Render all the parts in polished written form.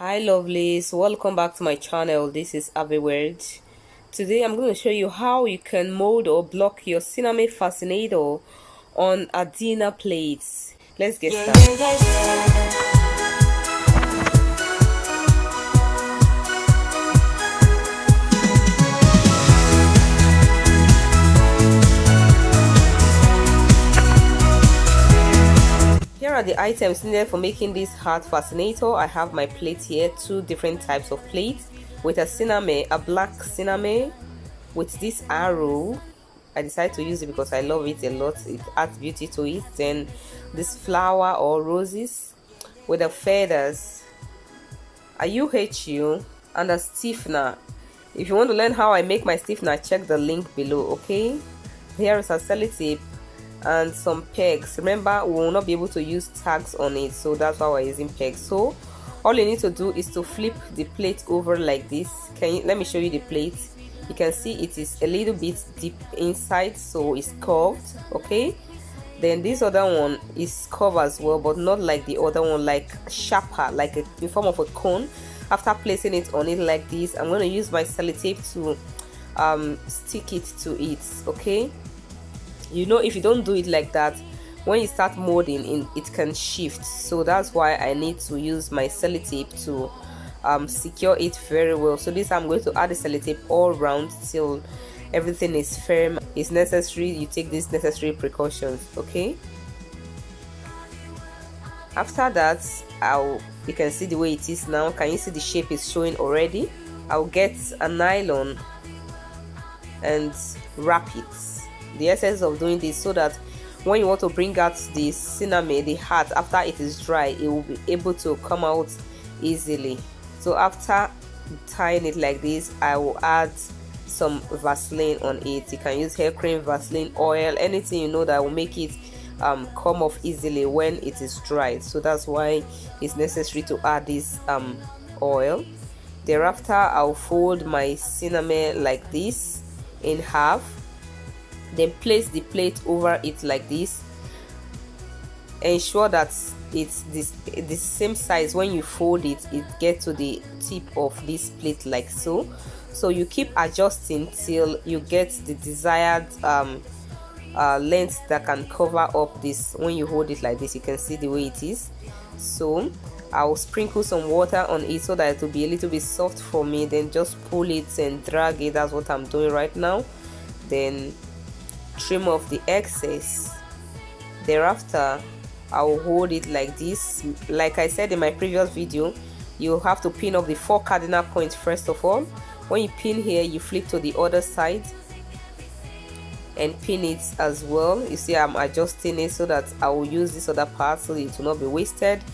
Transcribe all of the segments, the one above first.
Hi lovelies, welcome back to my channel. This is Word. Today I'm going to show you how you can mold or block your Sinamay fascinator on a dinner plate. Let's get started. Here are the items needed for making this heart fascinator. I have my plate here, two different types of plates with a Sinamay, a black Sinamay with this arrow. I decided to use it because I love it a lot. It adds beauty to it. Then this flower or roses with the feathers, a UHU, and a stiffener. If you want to learn how I make my stiffener, check the link below. Okay, here is a sellotape and some pegs. Remember, we will not be able to use tags on it, so that's why we're using pegs. So all you need to do is to flip the plate over like this. Let me show you the plate. You can see it is a little bit deep inside, so it's curved. Okay, then this other one is curved as well, but not like the other one, like sharper, like in form of a cone. After placing it on it like this, I'm going to use my sellotape to stick it to it. Okay, you know, if you don't do it like that, when you start molding it can shift, so that's why I need to use my sellotape to secure it very well. So this, I'm going to add the sellotape all around till everything is firm. It's necessary you take these necessary precautions. Okay, after that, you can see the way it is now. Can you see the shape is showing already? I'll get a nylon and wrap it. The essence of doing this, so that when you want to bring out the Sinamay, the heart, after it is dry, it will be able to come out easily. So after tying it like this, I will add some Vaseline on it. You can use hair cream, Vaseline, oil, anything you know that will make it come off easily when it is dried. So that's why it's necessary to add this oil. Thereafter, I'll fold my Sinamay like this in half, then place the plate over it like this. Ensure that it's the same size. When you fold it, it gets to the tip of this plate like so. So you keep adjusting till you get the desired length that can cover up this. When you hold it like this, you can see the way it is. So I'll sprinkle some water on it so that it will be a little bit soft for me. Then just pull it and drag it. That's what I'm doing right now. Then trim off the excess. Thereafter, I'll hold it like this. Like I said in my previous video, you have to pin up the 4 cardinal points first of all. When you pin here, you flip to the other side and pin it as well. You see, I'm adjusting it so that I will use this other part so it will not be wasted.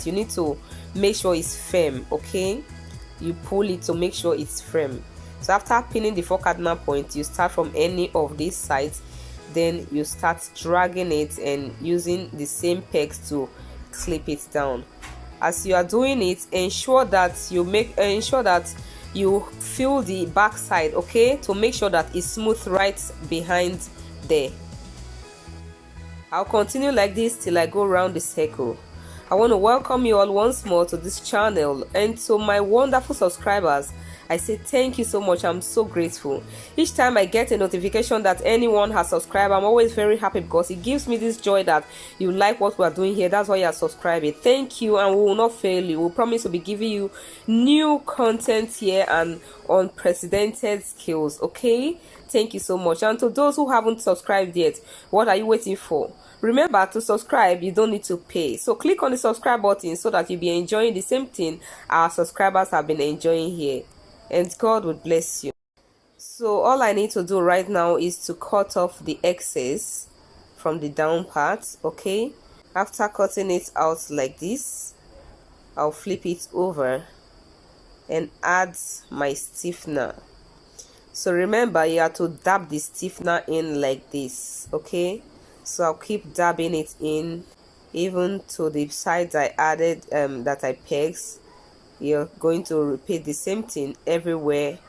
You need to make sure it's firm. Okay, you pull it to make sure it's firm. So after pinning the 4 cardinal points, you start from any of these sides, then you start dragging it and using the same pegs to clip it down. As you are doing it, ensure that you feel the back side, okay, to make sure that it's smooth right behind there. I'll continue like this till I go around the circle. I want to welcome you all once more to this channel, and to my wonderful subscribers, I say thank you so much. I'm so grateful. Each time I get a notification that anyone has subscribed, I'm always very happy because it gives me this joy that you like what we are doing here. That's why you are subscribing. Thank you, and we will not fail you. We promise to be giving you new content here and unprecedented skills. Okay, thank you so much. And to those who haven't subscribed yet, what are you waiting for? Remember, to subscribe, you don't need to pay. So click on the subscribe button so that you'll be enjoying the same thing our subscribers have been enjoying here. And God will bless you. So all I need to do right now is to cut off the excess from the down part. Okay, after cutting it out like this, I'll flip it over and add my stiffener. So remember, you have to dab the stiffener in like this. Okay, so I'll keep dabbing it in, even to the sides I added that I pegged. You're going to repeat the same thing everywhere,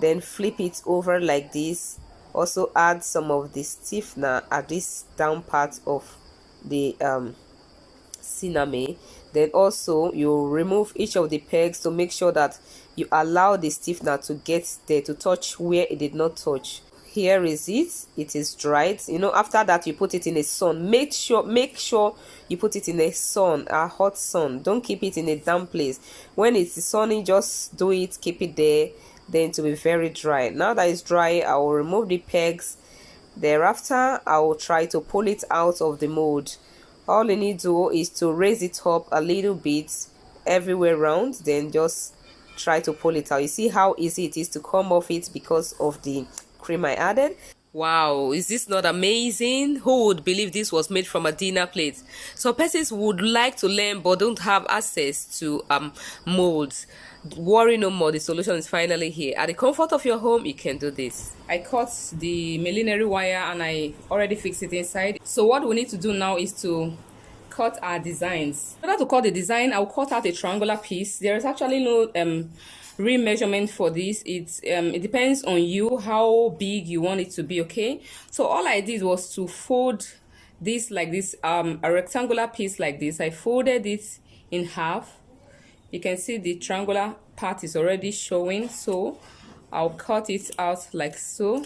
then flip it over like this. Also add some of the stiffener at this down part of the Sinamay. Then also you remove each of the pegs to make sure that you allow the stiffener to get there, to touch where it did not touch. Here is it. It is dried. After that, you put it in a sun. Make sure you put it in a hot sun. Don't keep it in a damp place. When it's sunny, just do it, keep it there, then to be very dry. Now that it's dry, I will remove the pegs. Thereafter, I will try to pull it out of the mold. All you need to do is to raise it up a little bit everywhere around, then just try to pull it out. You see how easy it is to come off it because of the cream I added. Wow, is this not amazing? Who would believe this was made from a dinner plate? So persons would like to learn but don't have access to molds. Worry no more, the solution is finally here. At the comfort of your home, you can do this. I cut the millinery wire and I already fixed it inside. So what we need to do now is to cut our designs. In order to cut the design, I'll cut out a triangular piece. There is actually no real measurement for this. It depends on you how big you want it to be. Okay, so all I did was to fold this like this, a rectangular piece like this. I folded it in half. You can see the triangular part is already showing, so I'll cut it out like so.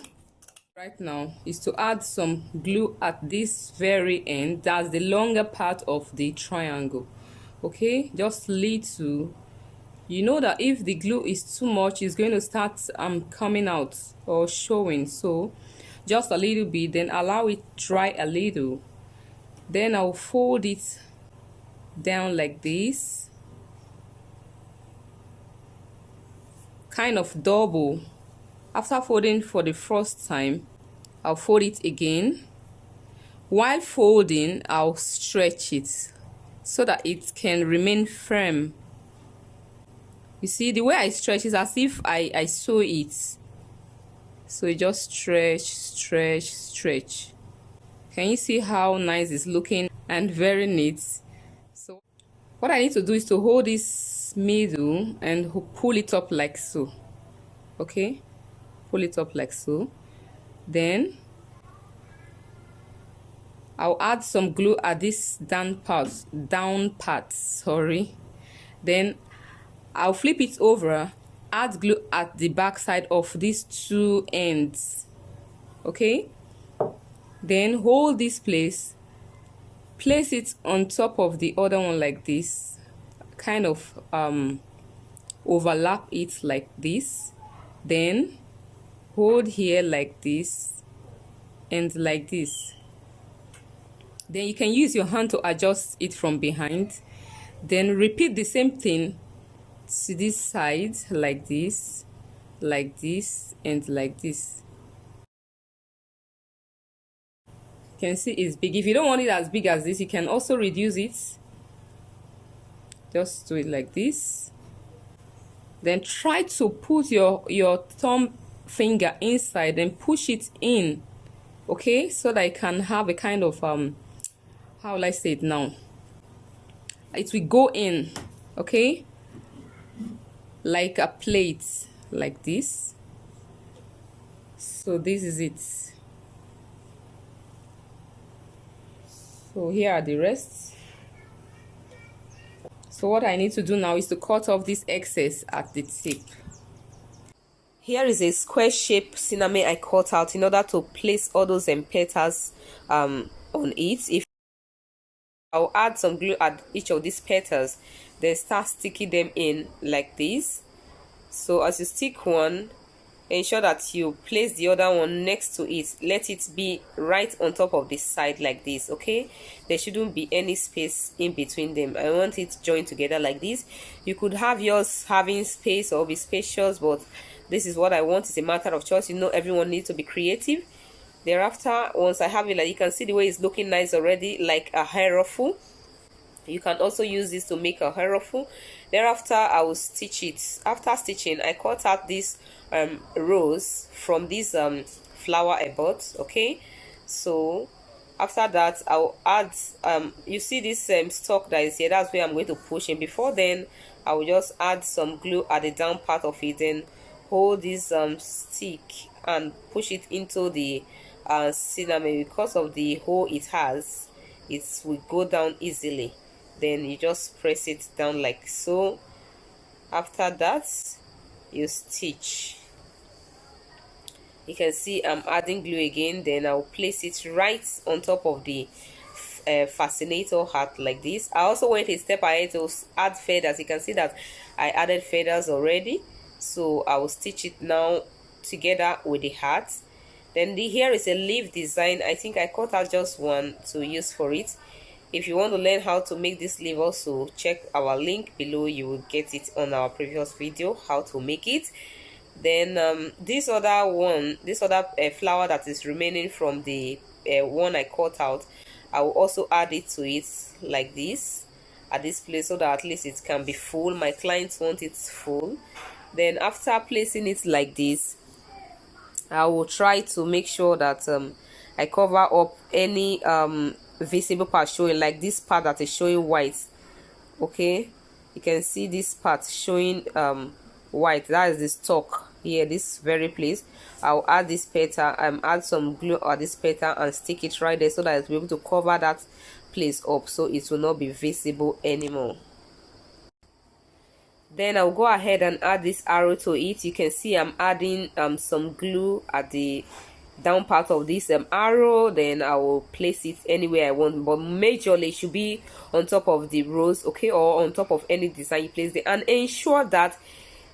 Right now is to add some glue at this very end. That's the longer part of the triangle. Okay, just little. You know that if the glue is too much, it's going to start coming out or showing. So just a little bit, then allow it dry a little. Then I'll fold it down like this, kind of double. After folding for the first time, I'll fold it again. While folding, I'll stretch it so that it can remain firm. You see, the way I stretch is as if I sew it. So you just stretch, stretch, stretch. Can you see how nice it's looking and very neat? So what I need to do is to hold this middle and pull it up like so. Okay, pull it up like so. Then I'll add some glue at this down part, sorry. Then I'll flip it over, add glue at the back side of these two ends. Okay, then hold this place it on top of the other one like this, kind of overlap it like this, then hold here like this and like this. Then you can use your hand to adjust it from behind. Then repeat the same thing to this side like this, and like this. You can see it's big. If you don't want it as big as this, you can also reduce it. Just do it like this. Then try to put your thumb finger inside and push it in, okay, so that I can have a kind of how will I say it now? It will go in, okay, like a plate, like this. So this is it. So here are the rest. So what I need to do now is to cut off this excess at the tip. Here is a square shape Sinamay I cut out in order to place all those petals on it. If I'll add some glue at each of these petals, then start sticking them in like this. So as you stick one, ensure that you place the other one next to it. Let it be right on top of this side like this. Okay, there shouldn't be any space in between them. I want it joined together like this. You could have yours having space or be spacious, but this is what I want. It's a matter of choice. Everyone needs to be creative. Thereafter, once I have it, like you can see the way it's looking nice already, like a hair ruffle. You can also use this to make a hair ruffle. Thereafter, I will stitch it. After stitching, I cut out this rows from this flower I bought. Okay, so after that, I'll add you see this stock that is here. That's where I'm going to push in. Before then, I will just add some glue at the down part of it, then hold this stick and push it into the cinnamon. Because of the hole it has, it will go down easily. then you just press it down like so. After that, you stitch. You can see I'm adding glue again, then I'll place it right on top of the fascinator hat like this. I also went a step ahead to add feathers. You can see that I added feathers already, so I will stitch it now together with the hat. Then here is a leaf design. I think I cut out just one to use for it. If you want to learn how to make this leaf, also check our link below. You will get it on our previous video how to make it. Then this other flower that is remaining from the one I cut out, I will also add it to it like this at this place, so that at least it can be full. My clients want it full. Then after placing it like this, I will try to make sure that I cover up any visible part showing, like this part that is showing white. Okay, you can see this part showing white. That is the stalk here, this very place. I'll add this petal, add some glue at this petal and stick it right there, so that it's be able to cover that place up, so it will not be visible anymore. Then I'll go ahead and add this arrow to it. You can see I'm adding some glue at the down part of this arrow. Then I will place it anywhere I want, but majorly it should be on top of the rose, okay, or on top of any design you place there, and ensure that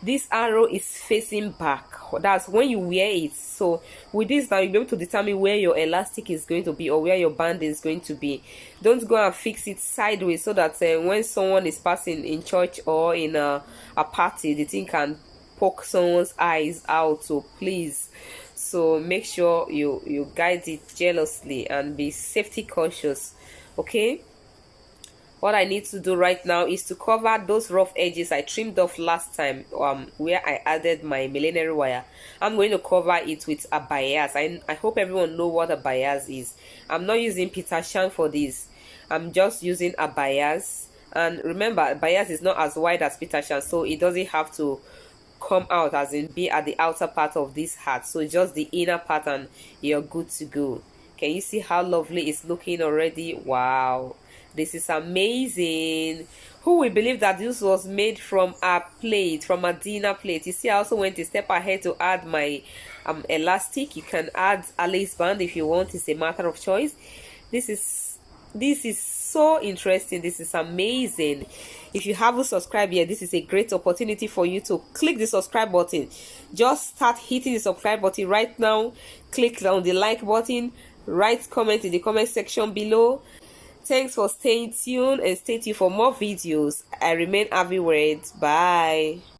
this arrow is facing back. That's when you wear it. So with this now, you'll be able to determine where your elastic is going to be or where your band is going to be. Don't go and fix it sideways, so that when someone is passing in church or in a party, the thing can poke someone's eyes out. So please, so make sure you guide it jealously and be safety cautious, okay? What I need to do right now is to cover those rough edges I trimmed off last time, where I added my millinery wire. I'm going to cover it with a bias. I hope everyone know what a bias is. I'm not using Peter Shan for this. I'm just using a bias. And remember, bias is not as wide as Peter Shan, so it doesn't have to come out, as in be at the outer part of this hat. So just the inner part and you're good to go. Can you see how lovely it's looking already? Wow, this is amazing. Who will believe that this was made from a plate, from a dinner plate? You see, I also went a step ahead to add my elastic. You can add a lace band if you want. It's a matter of choice. This is so interesting. This is amazing. If you haven't subscribed yet, this is a great opportunity for you to click the subscribe button. Just start hitting the subscribe button right now. Click on the like button. Write comment in the comment section below. Thanks for staying tuned, and stay tuned for more videos. I remain Avi Words. Bye.